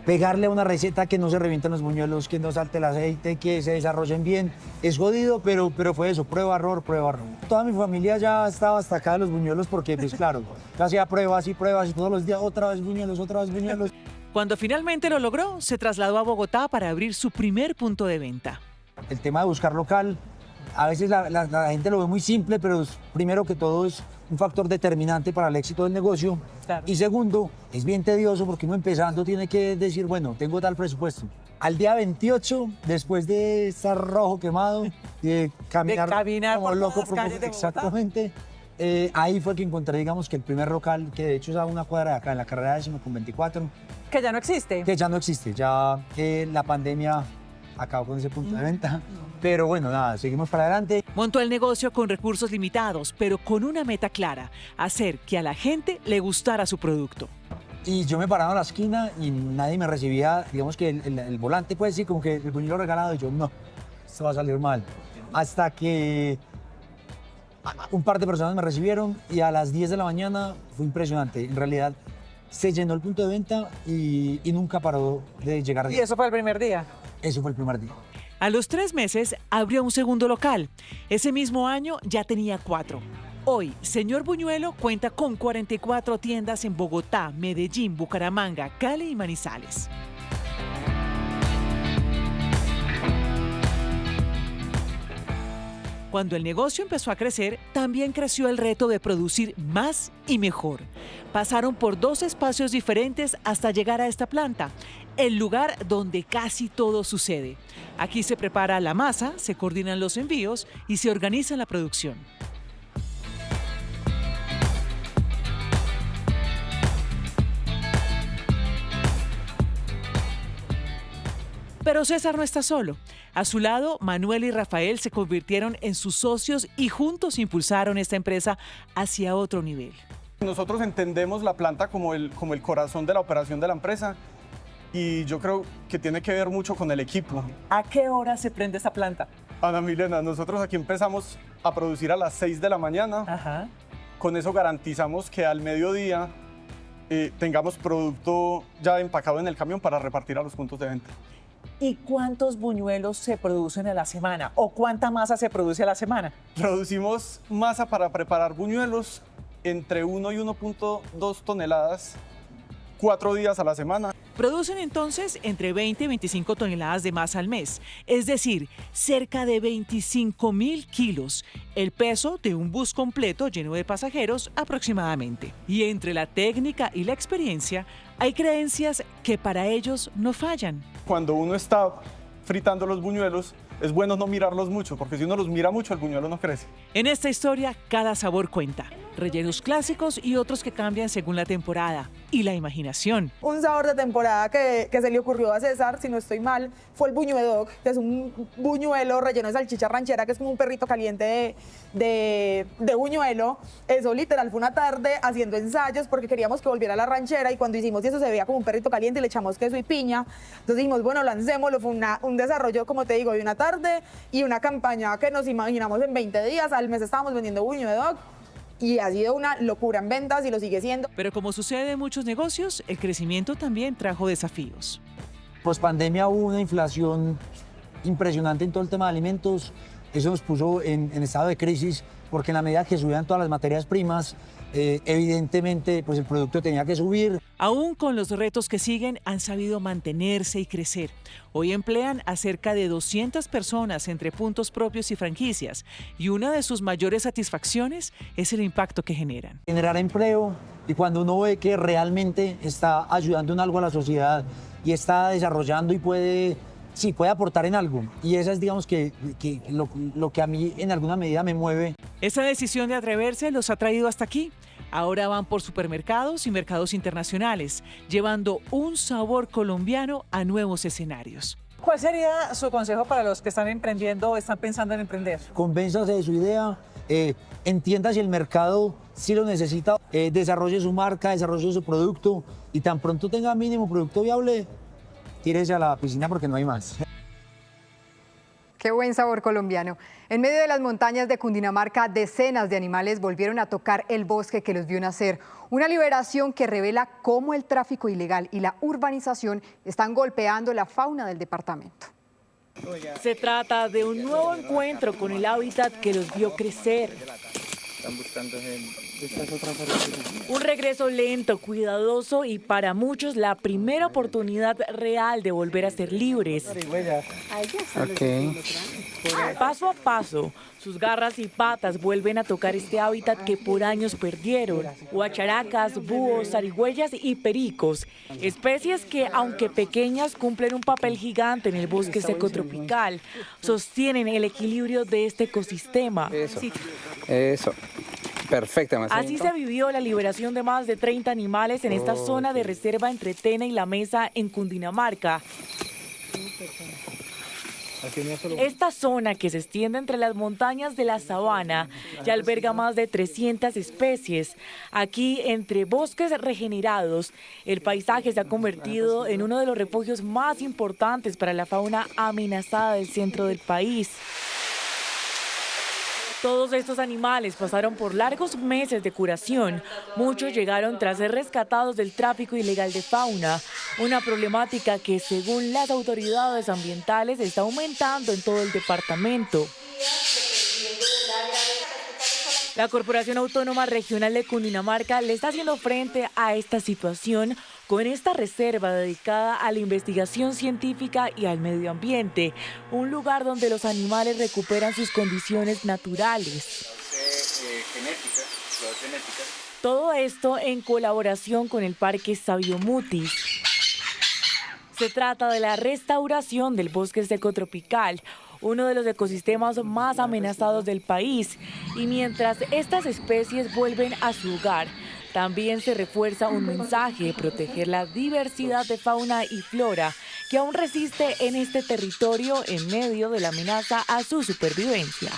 Pegarle una receta que no se revienten los buñuelos, que no salte el aceite, que se desarrollen bien. Es jodido, pero fue eso, prueba, error, prueba, error. Toda mi familia ya estaba hasta acá de los buñuelos porque, pues claro, yo hacía pruebas y todos los días, otra vez buñuelos, otra vez buñuelos. Cuando finalmente lo logró, se trasladó a Bogotá para abrir su primer punto de venta. El tema de buscar local, a veces la gente lo ve muy simple, pero primero que todo es un factor determinante para el éxito del negocio. Claro. Y segundo, es bien tedioso porque uno empezando tiene que decir, bueno, tengo tal presupuesto. Al día 28, después de estar rojo quemado, de caminar como loco, exactamente, ahí fue que encontré, digamos, que el primer local, que de hecho es a una cuadra de acá, en la carrera 10ª con 24. Que ya no existe. Que ya no existe, ya la pandemia acabó con ese punto de venta. Pero bueno, nada, seguimos para adelante. Montó el negocio con recursos limitados, pero con una meta clara, hacer que a la gente le gustara su producto. Y yo me paraba en la esquina y nadie me recibía, digamos que el volante, pues sí, como que el buñuelo regalado, y yo, no, esto va a salir mal. Hasta que un par de personas me recibieron y a las 10 de la mañana fue impresionante. En realidad, se llenó el punto de venta y nunca paró de llegar. ¿Y eso fue el primer día? Eso fue el primer día. A los 3 meses abrió un segundo local. Ese mismo año ya tenía 4. Hoy, Señor Buñuelo cuenta con 44 tiendas en Bogotá, Medellín, Bucaramanga, Cali y Manizales. Cuando el negocio empezó a crecer, también creció el reto de producir más y mejor. Pasaron por 2 espacios diferentes hasta llegar a esta planta, el lugar donde casi todo sucede. Aquí se prepara la masa, se coordinan los envíos y se organiza la producción. Pero César no está solo. A su lado, Manuel y Rafael se convirtieron en sus socios y juntos impulsaron esta empresa hacia otro nivel. Nosotros entendemos la planta como el corazón de la operación de la empresa y yo creo que tiene que ver mucho con el equipo. ¿A qué hora se prende esta planta? Ana Milena, nosotros aquí empezamos a producir a las 6 de la mañana. Ajá. Con eso garantizamos que al mediodía tengamos producto ya empacado en el camión para repartir a los puntos de venta. ¿Y cuántos buñuelos se producen a la semana? ¿O cuánta masa se produce a la semana? Producimos masa para preparar buñuelos entre 1 y 1.2 toneladas 4 días a la semana. Producen entonces entre 20 y 25 toneladas de masa al mes, es decir, cerca de 25.000 kilos, el peso de un bus completo lleno de pasajeros aproximadamente. Y entre la técnica y la experiencia, hay creencias que para ellos no fallan. Cuando uno está fritando los buñuelos, es bueno no mirarlos mucho, porque si uno los mira mucho, el buñuelo no crece. En esta historia, cada sabor cuenta. Rellenos clásicos y otros que cambian según la temporada y la imaginación. Un sabor de temporada que se le ocurrió a César, si no estoy mal, fue el buñuedog, que es un buñuelo relleno de salchicha ranchera, que es como un perrito caliente de buñuelo. Eso literal fue una tarde haciendo ensayos porque queríamos que volviera a la ranchera y cuando hicimos eso se veía como un perrito caliente y le echamos queso y piña. Entonces dijimos, bueno, lancémoslo. Fue un desarrollo, como te digo, de una tarde y una campaña que nos imaginamos en 20 días. Al mes estábamos vendiendo buñuedog. y ha sido una locura en ventas y lo sigue siendo. Pero como sucede en muchos negocios, el crecimiento también trajo desafíos. Post pandemia hubo una inflación impresionante en todo el tema de alimentos. Eso nos puso en estado de crisis porque en la medida que subían todas las materias primas, evidentemente pues el producto tenía que subir. Aún con los retos que siguen, han sabido mantenerse y crecer. Hoy emplean a cerca de 200 personas entre puntos propios y franquicias, y una de sus mayores satisfacciones es el impacto que generan. Generar empleo, y cuando uno ve que realmente está ayudando en algo a la sociedad y está desarrollando y puede aportar en algo. Y esa es, digamos, que lo que a mí en alguna medida me mueve. Esa decisión de atreverse los ha traído hasta aquí. Ahora van por supermercados y mercados internacionales, llevando un sabor colombiano a nuevos escenarios. ¿Cuál sería su consejo para los que están emprendiendo o están pensando en emprender? Convénzase de su idea, entienda si el mercado sí lo necesita, desarrolle su marca, desarrolle su producto y tan pronto tenga mínimo producto viable, tírese a la piscina porque no hay más. Qué buen sabor colombiano. En medio de las montañas de Cundinamarca, decenas de animales volvieron a tocar el bosque que los vio nacer. Una liberación que revela cómo el tráfico ilegal y la urbanización están golpeando la fauna del departamento. Se trata de un nuevo encuentro con el hábitat que los vio crecer. Un regreso lento, cuidadoso y para muchos la primera oportunidad real de volver a ser libres. Paso a paso, sus garras y patas vuelven a tocar este hábitat que por años perdieron. Guacharacas, búhos, zarigüeyas y pericos, especies que, aunque pequeñas, cumplen un papel gigante en el bosque seco tropical. Sostienen el equilibrio de este ecosistema. Eso. Perfecta, así se vivió la liberación de más de 30 animales en esta zona de reserva entre Tena y La Mesa en Cundinamarca. Esta zona, que se extiende entre las montañas de la sabana, ya alberga más de 300 especies. Aquí, entre bosques regenerados, el paisaje se ha convertido en uno de los refugios más importantes para la fauna amenazada del centro del país. Todos estos animales pasaron por largos meses de curación. Muchos llegaron tras ser rescatados del tráfico ilegal de fauna, una problemática que, según las autoridades ambientales, está aumentando en todo el departamento. La Corporación Autónoma Regional de Cundinamarca le está haciendo frente a esta situación con esta reserva dedicada a la investigación científica y al medio ambiente, un lugar donde los animales recuperan sus condiciones naturales. Todo esto en colaboración con el Parque Sabio Mutis. Se trata de la restauración del bosque seco tropical, uno de los ecosistemas más amenazados del país, y mientras estas especies vuelven a su hogar, también se refuerza un mensaje: proteger la diversidad de fauna y flora que aún resiste en este territorio en medio de la amenaza a su supervivencia.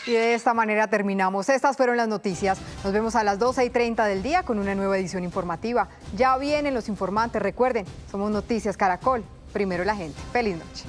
Y de esta manera terminamos. Estas fueron las noticias. Nos vemos a las 12:30 del día con una nueva edición informativa. Ya vienen los informantes. Recuerden, somos Noticias Caracol. Primero la gente. Feliz noche.